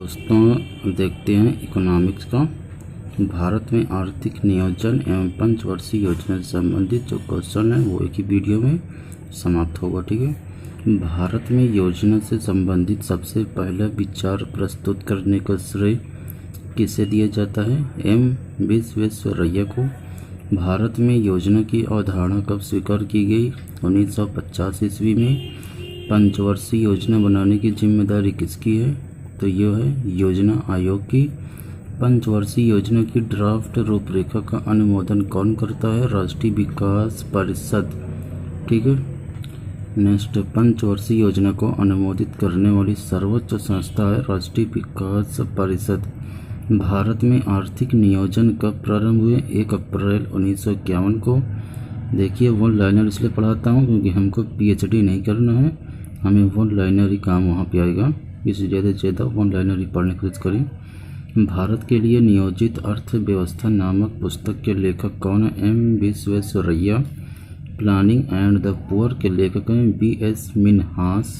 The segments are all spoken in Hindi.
दोस्तों देखते हैं इकोनॉमिक्स का। भारत में आर्थिक नियोजन एवं पंचवर्षीय योजना से संबंधित जो क्वेश्चन है वो एक ही वीडियो में समाप्त होगा। ठीक है। भारत में योजना से संबंधित सबसे पहला विचार प्रस्तुत करने का श्रेय किसे दिया जाता है? एम विश्वेश्वरैया को। भारत में योजना की अवधारणा कब स्वीकार की गई? 1950 ईस्वी में। पंचवर्षीय योजना बनाने की जिम्मेदारी किसकी है? तो यह है योजना आयोग की। पंचवर्षीय योजना की ड्राफ्ट रूपरेखा का अनुमोदन कौन करता है? राष्ट्रीय विकास परिषद। ठीक है। नेक्स्ट, पंचवर्षीय योजना को अनुमोदित करने वाली सर्वोच्च संस्था है राष्ट्रीय विकास परिषद। भारत में आर्थिक नियोजन कब प्रारंभ हुए? 1 अप्रैल 1951 को। देखिए, वन लाइनर इसलिए पढ़ाता हूँ क्योंकि हमको पीएचडी नहीं करना है, हमें वन लाइनर ही काम वहाँ पे आएगा, इसलिए ज़्यादा से ज़्यादा वन लाइनर ही पढ़ने की कोशिश करें। भारत के लिए नियोजित अर्थव्यवस्था नामक पुस्तक के लेखक कौन है? M Visvesvaraya. Planning and the poor के लेखक हैं BS मिन्हास।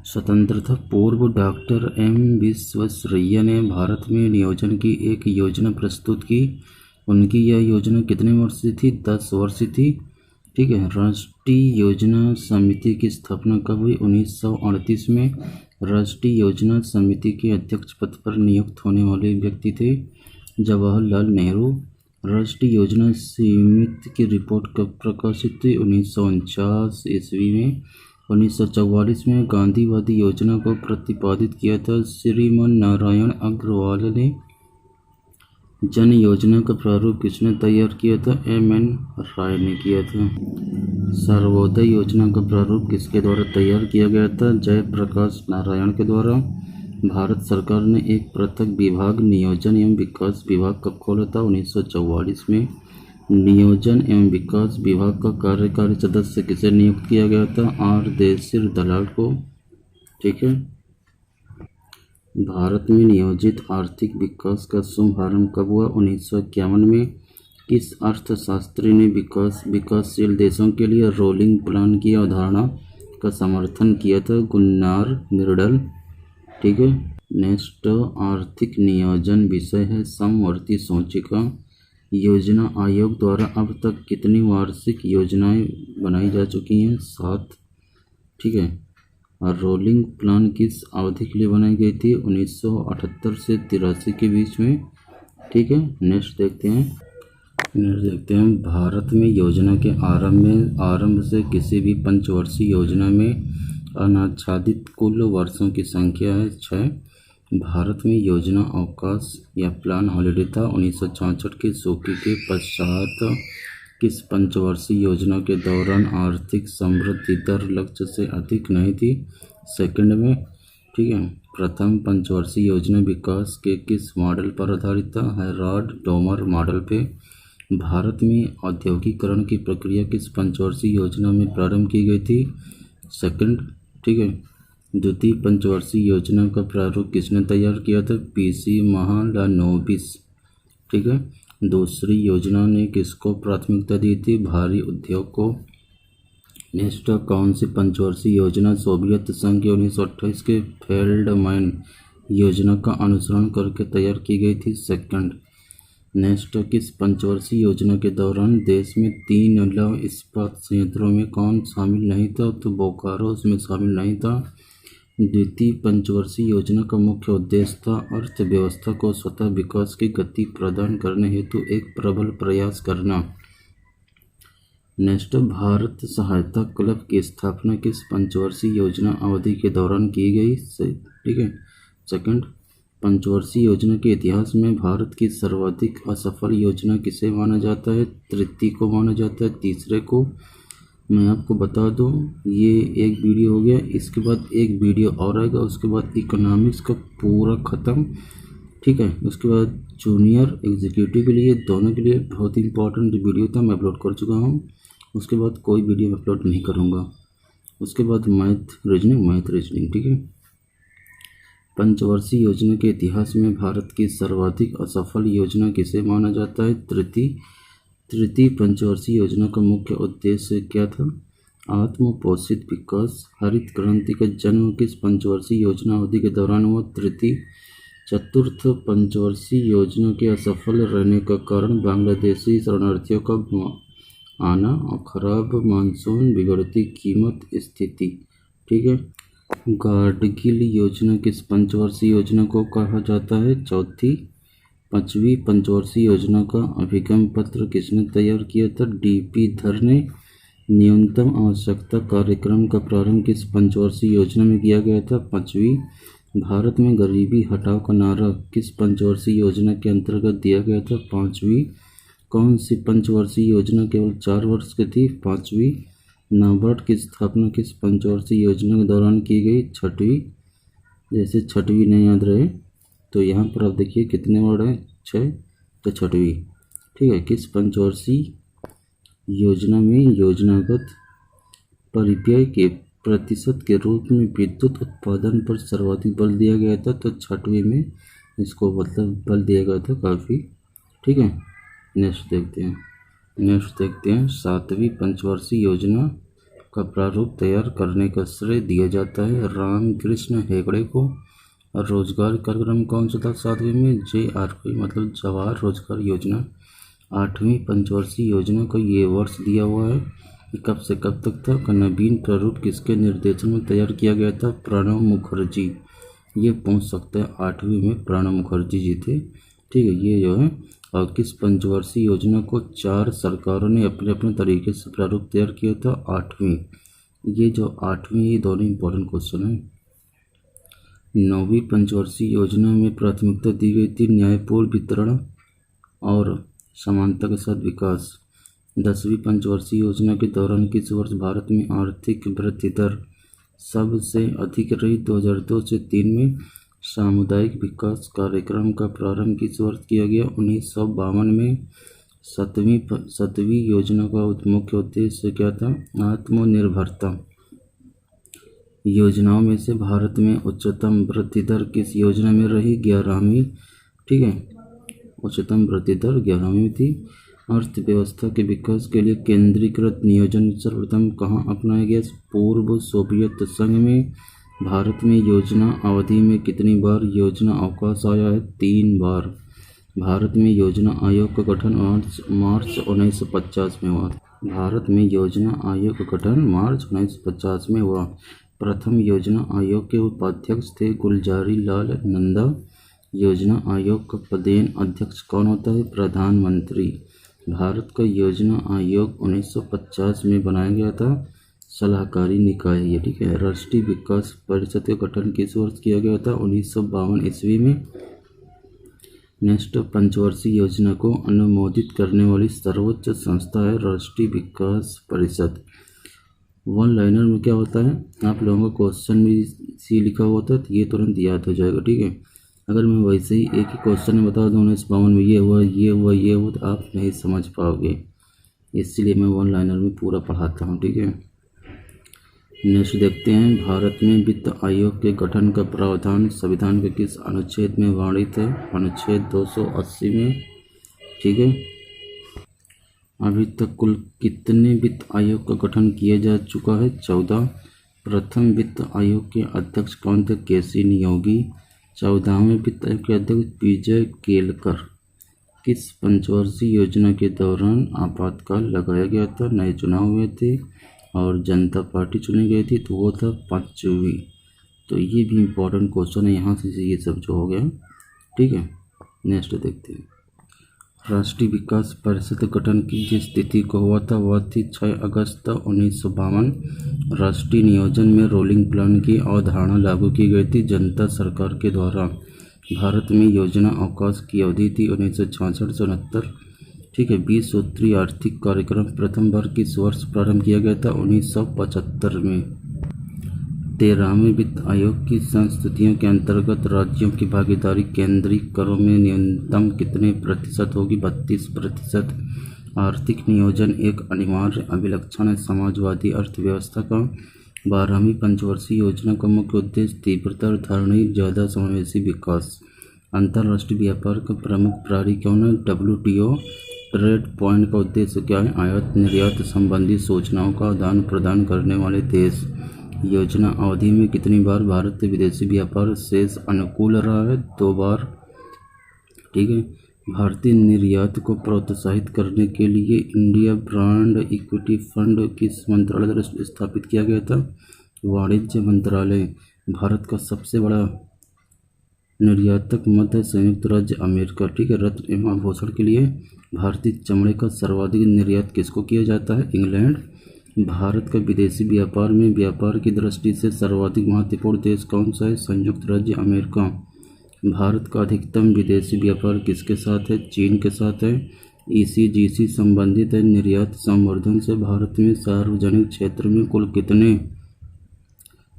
स्वतंत्रता पूर्व डॉक्टर एम विश्वेश्वरैया ने भारत में नियोजन की एक योजना प्रस्तुत की। उनकी यह योजना कितने वर्ष की थी? 10 वर्ष थी। ठीक है। राष्ट्रीय योजना समिति की स्थापना कब हुई? 1938 में। राष्ट्रीय योजना समिति के अध्यक्ष पद पर नियुक्त होने वाले व्यक्ति थे जवाहरलाल नेहरू। राष्ट्रीय योजना समिति की रिपोर्ट कब प्रकाशित हुई? 1949 ईस्वी में। 1944 में गांधीवादी योजना को प्रतिपादित किया था श्रीमान नारायण अग्रवाल ने। जन योजना का प्रारूप किसने तैयार किया था? MN राय ने किया था। सर्वोदय योजना का प्रारूप किसके द्वारा तैयार किया गया था? जयप्रकाश नारायण के द्वारा। भारत सरकार ने एक पृथक विभाग नियोजन एवं विकास विभाग कब खोला था? 1944 में। नियोजन एवं विकास विभाग का कार्यकारी सदस्य किसे नियुक्त किया गया था? R देशिर दलाल को। ठीक है। भारत में नियोजित आर्थिक विकास का शुभारंभ कब हुआ? 1951 में। किस अर्थशास्त्री ने विकासशील देशों के लिए रोलिंग प्लान की अवधारणा का समर्थन किया था? Gunnar Myrdal. ठीक है। नेक्स्ट, आर्थिक नियोजन विषय है समवर्ती सूचिका। योजना आयोग द्वारा अब तक कितनी वार्षिक योजनाएं बनाई जा चुकी हैं? 7। ठीक है। और रोलिंग प्लान किस अवधि के लिए बनाई गई थी? 1978 से 83 के बीच में। ठीक है। नेक्स्ट देखते हैं भारत में योजना के आरंभ से किसी भी पंचवर्षीय योजना में अनाच्छादित कुल वर्षों की संख्या है 6। भारत में योजना अवकाश या प्लान हॉलिडे था 1964 के सूखे के पश्चात। किस पंचवर्षीय योजना के दौरान आर्थिक समृद्धि दर लक्ष्य से अधिक नहीं थी? सेकंड में। ठीक है। प्रथम पंचवर्षीय योजना विकास के किस मॉडल पर आधारित था? हेराल्ड डोमर मॉडल पे। भारत में औद्योगिकरण की प्रक्रिया किस पंचवर्षीय योजना में प्रारंभ की गई थी? सेकंड। ठीक है। द्वितीय पंचवर्षीय योजना का प्रारूप किसने तैयार किया था? PC महालानोबिस। ठीक है। दूसरी योजना ने किसको प्राथमिकता दी थी? भारी उद्योग को। नेक्स्ट, कौन सी पंचवर्षीय योजना सोवियत संघ के 1928 के फेल्डमैन योजना का अनुसरण करके तैयार की गई थी? सेकंड। नेक्स्ट, किस पंचवर्षीय योजना के दौरान देश में 3 लौह इस्पात संयंत्रों में कौन शामिल नहीं था? तो बोकारो उसमें शामिल नहीं था। द्वितीय पंचवर्षीय योजना का मुख्य उद्देश्य था अर्थव्यवस्था को स्वतः विकास की गति प्रदान करने हेतु एक प्रबल प्रयास करना। नेक्स्ट, भारत सहायता क्लब की स्थापना किस पंचवर्षीय योजना अवधि के दौरान की गई? ठीक है। सेकंड, पंचवर्षीय योजना के इतिहास में भारत की सर्वाधिक असफल योजना किसे माना जाता है? तृतीय को माना जाता है। तीसरे को मैं आपको बता दूं, ये एक वीडियो हो गया, इसके बाद एक वीडियो और आएगा, उसके बाद इकोनॉमिक्स का पूरा ख़त्म। ठीक है। उसके बाद जूनियर एग्जीक्यूटिव के लिए, दोनों के लिए बहुत इंपॉर्टेंट वीडियो था, मैं अपलोड कर चुका हूँ। उसके बाद कोई वीडियो अपलोड नहीं करूँगा। उसके बाद मैथ रीजनिंग। ठीक है। पंचवर्षीय योजना के इतिहास में भारत की सर्वाधिक असफल योजना किसे माना जाता है? तृतीय पंचवर्षीय योजना का मुख्य उद्देश्य क्या था? आत्मपोषित विकास। हरित क्रांति का जन्म किस पंचवर्षीय योजना अवधि के दौरान हुआ? तृतीय। चतुर्थ पंचवर्षीय योजना के असफल रहने का कारण बांग्लादेशी शरणार्थियों का आना और खराब मानसून, बिगड़ती कीमत स्थिति। ठीक है। गाडगिल योजना किस पंचवर्षीय योजना को कहा जाता है? चौथी। पांचवी पंचवर्षीय योजना का अभिगम पत्र किसने तैयार किया था? डी.पी. धर ने। न्यूनतम आवश्यकता कार्यक्रम का प्रारंभ किस पंचवर्षीय योजना में किया गया था? पांचवी। भारत में गरीबी हटाओ का नारा किस पंचवर्षीय योजना के अंतर्गत दिया गया था? पांचवी। कौन सी पंचवर्षीय योजना केवल 4 वर्ष की थी? पांचवी। नाबार्ड की स्थापना किस पंचवर्षीय योजना के दौरान की गई? छठवीं। जैसे छठवीं नहीं याद रहे तो यहाँ पर आप देखिए कितने वर्ड हैं? 6, तो छठवीं। ठीक है। किस पंचवर्षीय योजना में योजनागत परिव्यय के प्रतिशत के रूप में विद्युत उत्पादन पर सर्वाधिक बल दिया गया था? तो छठवीं में इसको मतलब बल दिया गया था काफ़ी। ठीक है। नेक्स्ट देखते हैं 7वीं पंचवर्षीय योजना का प्रारूप तैयार करने का श्रेय दिया जाता है रामकृष्ण हेगड़े को। और रोजगार कार्यक्रम कौन सा था 7वीं में? JRP मतलब जवाहर रोजगार योजना। 8वीं पंचवर्षीय योजना का ये वर्ष दिया हुआ है कि कब से कब तक था। का नवीन प्रारूप किसके निर्देशन में तैयार किया गया था? प्रणब मुखर्जी। ये पूछ सकते हैं 8वीं में प्रणब मुखर्जी जी थे। ठीक है। ये जो है और किस पंचवर्षीय योजना को 4 सरकारों ने अपने अपने तरीके से प्रारूप तैयार किया था? 8वीं। ये जो 8वीं ये दोनों इंपॉर्टेंट क्वेश्चन है। 9वीं पंचवर्षीय योजना में प्राथमिकता दी गई थी न्यायपूर्ण वितरण और समानता के साथ विकास। 10वीं पंचवर्षीय योजना के दौरान किस वर्ष भारत में आर्थिक वृद्धि दर सबसे अधिक रही? 2002 से 3 में। सामुदायिक विकास कार्यक्रम का प्रारंभ किस वर्ष किया गया? 1952 में। 7वीं योजना का मुख्य उद्देश्य क्या था? आत्मनिर्भरता। योजनाओं में से भारत में उच्चतम वृद्धि दर किस योजना में रही? 11वीं। ठीक है। उच्चतम वृद्धि दर 11वीं थी। अर्थव्यवस्था के विकास के लिए केंद्रीकृत नियोजन सर्वप्रथम कहाँ अपनाया गया? पूर्व सोवियत संघ में। भारत में योजना अवधि में कितनी बार योजना अवकाश आया है? 3 बार। भारत में योजना आयोग का गठन मार्च 1950 में हुआ। भारत में योजना आयोग का गठन मार्च 1950 में हुआ। प्रथम योजना आयोग के उपाध्यक्ष थे गुलजारी लाल नंदा। योजना आयोग का पदेन अध्यक्ष कौन होता है? प्रधानमंत्री। भारत का योजना आयोग 1950 में बनाया गया था। सलाहकारी निकाय है ये। ठीक है। राष्ट्रीय विकास परिषद का गठन किस वर्ष किया गया था? 1952 ईस्वी में। नेक्स्ट, पंचवर्षीय योजना को अनुमोदित करने वाली सर्वोच्च संस्था है राष्ट्रीय विकास परिषद। वन लाइनर में क्या होता है? आप लोगों का क्वेश्चन भी सी लिखा हुआ था तो ये तुरंत याद हो जाएगा। ठीक है। अगर मैं वैसे ही एक ही क्वेश्चन में बता दूँ 1952 में ये हुआ ये हुआ ये हुआ तो आप नहीं समझ पाओगे, इसलिए मैं वन लाइनर में पूरा पढ़ाता हूँ। ठीक है। नेक्स्ट देखते हैं, भारत में वित्त आयोग के गठन का प्रावधान संविधान के किस अनुच्छेद में वर्णित है? अनुच्छेद 280 में। ठीक है। अभी तक कुल कितने वित्त आयोग का गठन किया जा चुका है? 14। प्रथम वित्त आयोग के अध्यक्ष कौन थे? केसी नियोगी। 14वें वित्त आयोग के अध्यक्ष विजय केलकर। किस पंचवर्षीय योजना के दौरान आपातकाल लगाया गया था? नए चुनाव हुए थे और जनता पार्टी चुनी गई थी, तो वो था 5वीं। तो ये भी इम्पोर्टेंट क्वेश्चन है, यहाँ से ये सब जो हो गया। ठीक है। नेक्स्ट देखते हैं, राष्ट्रीय विकास परिषद गठन की जिस तिथि को हुआ था वह थी 6 अगस्त 1952। राष्ट्रीय नियोजन में रोलिंग प्लान की अवधारणा लागू की गई थी जनता सरकार के द्वारा। भारत में योजना अवकाश की अवधि थी 1966 से 69। ठीक है। 20 सूत्रीय आर्थिक कार्यक्रम प्रथम बार किस वर्ष प्रारंभ किया गया था? 1975 में। 13वें वित्त आयोग की संस्तुतियों के अंतर्गत राज्यों की भागीदारी केंद्रीय करों में न्यूनतम कितने प्रतिशत होगी? 32%। आर्थिक नियोजन एक अनिवार्य अभिलक्षण है समाजवादी अर्थव्यवस्था का। 12वीं पंचवर्षीय योजना का मुख्य उद्देश्य तीव्रतर धारणीय ज़्यादा समावेशी विकास। अंतर्राष्ट्रीय व्यापार का प्रमुख प्रहरी कौन है? WTO। ट्रेड पॉइंट का उद्देश्य क्या है? आयात निर्यात संबंधी सूचनाओं का आदान प्रदान करने वाले देश। योजना अवधि में कितनी बार भारत से विदेशी व्यापार शेष अनुकूल रहा है? 2 बार। ठीक है। भारतीय निर्यात को प्रोत्साहित करने के लिए इंडिया ब्रांड इक्विटी फंड किस मंत्रालय द्वारा स्थापित किया गया था? वाणिज्य मंत्रालय। भारत का सबसे बड़ा निर्यातक मध्य संयुक्त राज्य अमेरिका। ठीक है। रत्न एवं आभूषण के लिए भारतीय चमड़े का सर्वाधिक निर्यात किसको किया जाता है? इंग्लैंड। भारत का विदेशी व्यापार में व्यापार की दृष्टि से सर्वाधिक महत्वपूर्ण देश कौन सा है? संयुक्त राज्य अमेरिका। भारत का अधिकतम विदेशी व्यापार किसके साथ है? चीन के साथ है। ईसीजीसी संबंधित है निर्यात संवर्धन से। भारत में सार्वजनिक क्षेत्र में कुल कितने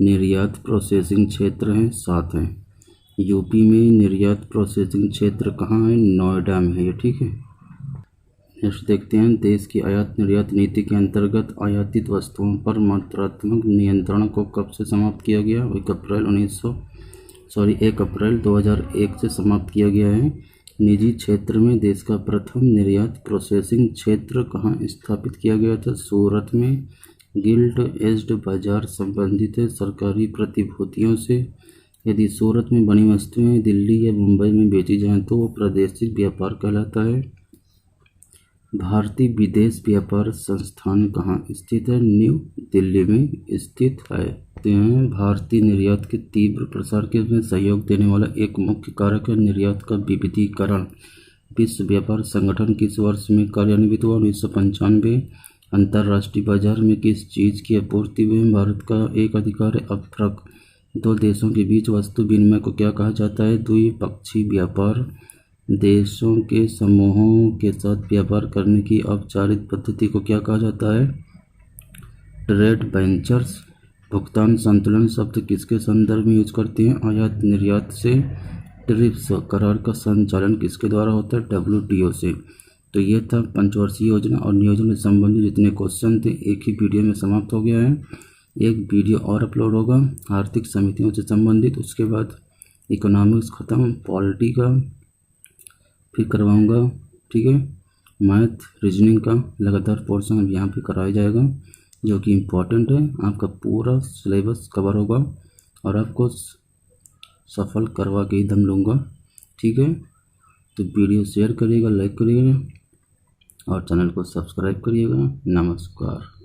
निर्यात प्रोसेसिंग क्षेत्र हैं? 7 हैं। यूपी में निर्यात प्रोसेसिंग क्षेत्र कहाँ है? नोएडा में है ये। ठीक है। नेक्स्ट देखते हैं, देश की आयात निर्यात नीति के अंतर्गत आयातित वस्तुओं पर मात्रात्मक नियंत्रण को कब से समाप्त किया गया? 1 अप्रैल 2001 से समाप्त किया गया है। निजी क्षेत्र में देश का प्रथम निर्यात प्रोसेसिंग क्षेत्र कहाँ स्थापित किया गया था? सूरत में। गिल्ड एज्ड बाजार संबंधित है सरकारी प्रतिभूतियों से। यदि सूरत में बनी वस्तुएं दिल्ली या मुंबई में बेची जाएं तो वो प्रादेशिक व्यापार कहलाता है। भारतीय विदेश व्यापार संस्थान कहाँ स्थित है? न्यू दिल्ली में स्थित है। भारतीय निर्यात के तीव्र प्रसार के में सहयोग देने वाला एक मुख्य कारक है निर्यात का विविधीकरण। विश्व व्यापार संगठन किस वर्ष में कार्यान्वित हुआ? 1995। अंतर्राष्ट्रीय बाजार में किस चीज़ की आपूर्ति में भारत का एक अधिकार है? अफ्रक। 2 देशों के बीच वस्तु विनिमय को क्या कहा जाता है? द्विपक्षीय व्यापार। देशों के समूहों के साथ व्यापार करने की औपचारिक पद्धति को क्या कहा जाता है? Trade ventures. भुगतान संतुलन शब्द किसके संदर्भ में यूज करते हैं? आयात निर्यात से। ट्रिप्स करार का संचालन किसके द्वारा होता है? WTO से। तो ये था पंचवर्षीय योजना और नियोजन से संबंधित जितने क्वेश्चन थे एक ही वीडियो में समाप्त हो गया है। एक वीडियो और अपलोड होगा आर्थिक समितियों से संबंधित, उसके बाद इकोनॉमिक्स ख़त्म, पॉलिटी का फिर करवाऊँगा। ठीक है। मैथ रीजनिंग का लगातार पोर्शन अब यहाँ पे कराया जाएगा जो कि इम्पोर्टेंट है। आपका पूरा सिलेबस कवर होगा और आपको सफल करवा के ही दम लूँगा। ठीक है। तो वीडियो शेयर करिएगा, लाइक करिएगा और चैनल को सब्सक्राइब करिएगा। नमस्कार।